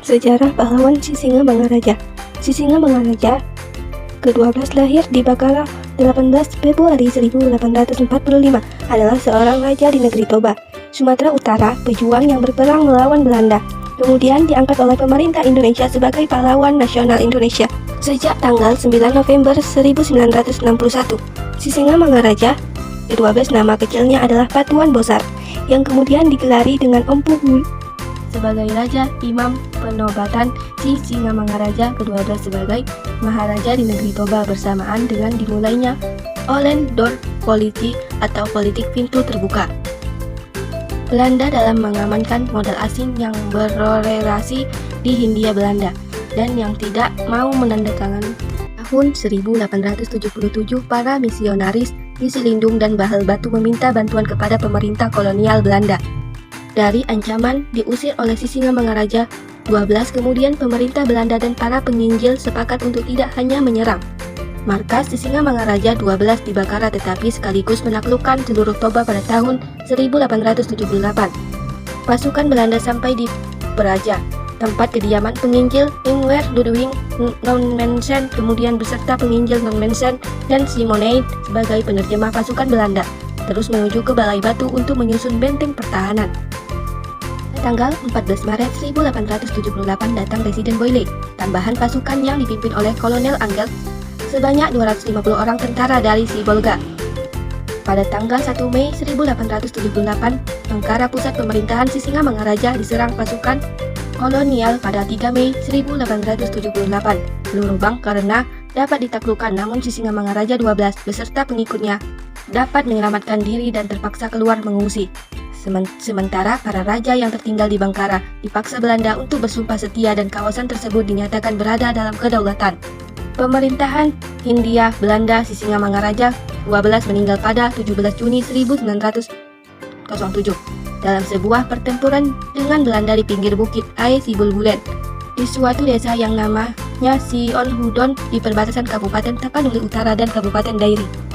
Sejarah pahlawan Sisingamangaraja. Sisingamangaraja ke-12 lahir di Bakalah 18 Februari 1845, adalah seorang raja di negeri Toba, Sumatera Utara, pejuang yang berperang melawan Belanda. Kemudian diangkat oleh pemerintah Indonesia sebagai pahlawan nasional Indonesia sejak tanggal 9 November 1961. Sisingamangaraja ke-12 nama kecilnya adalah Patuan Bosar, yang kemudian digelari dengan Empu Hulu sebagai Raja Imam Penobatan Sisingamangaraja ke-12 sebagai Maharaja di negeri Toba bersamaan dengan dimulainya Open Door Policy atau politik pintu terbuka Belanda dalam mengamankan modal asing yang berorelasi di Hindia Belanda dan yang tidak mau menandatangani. Tahun 1877 para misionaris di Selindung dan Bahel Batu meminta bantuan kepada pemerintah kolonial Belanda. Dari ancaman diusir oleh Sisingamangaraja 12, kemudian pemerintah Belanda dan para penginjil sepakat untuk tidak hanya menyerang markas Sisingamangaraja 12 di Bakalah tetapi sekaligus menaklukkan seluruh Toba pada tahun 1878. Pasukan Belanda sampai di Praja, tempat kediaman penginjil Ingwer Ludwig non-Mensen, kemudian beserta penginjil non-Mensen dan Simonade sebagai penerjemah pasukan Belanda, terus menuju ke Balai Batu untuk menyusun benteng pertahanan. Tanggal 14 Maret 1878 datang Residen Boyle, tambahan pasukan yang dipimpin oleh Kolonel Angel, sebanyak 250 orang tentara dari Sibolga. Pada tanggal 1 Mei 1878, Ankara, pusat pemerintahan Sisingamangaraja, diserang pasukan kolonial pada 3 Mei 1878. Peluru bang karena dapat ditaklukkan, namun Sisingamangaraja 12 beserta pengikutnya dapat menyelamatkan diri dan terpaksa keluar mengungsi. Sementara para raja yang tertinggal di Bangkara dipaksa Belanda untuk bersumpah setia dan kawasan tersebut dinyatakan berada dalam kedaulatan pemerintahan Hindia Belanda. Sisingamangaraja 12 meninggal pada 17 Juni 1907 dalam sebuah pertempuran dengan Belanda di pinggir bukit Ae Sibulbulen di suatu desa yang namanya Sion Hudon di perbatasan Kabupaten Tapanuli Utara dan Kabupaten Dairi.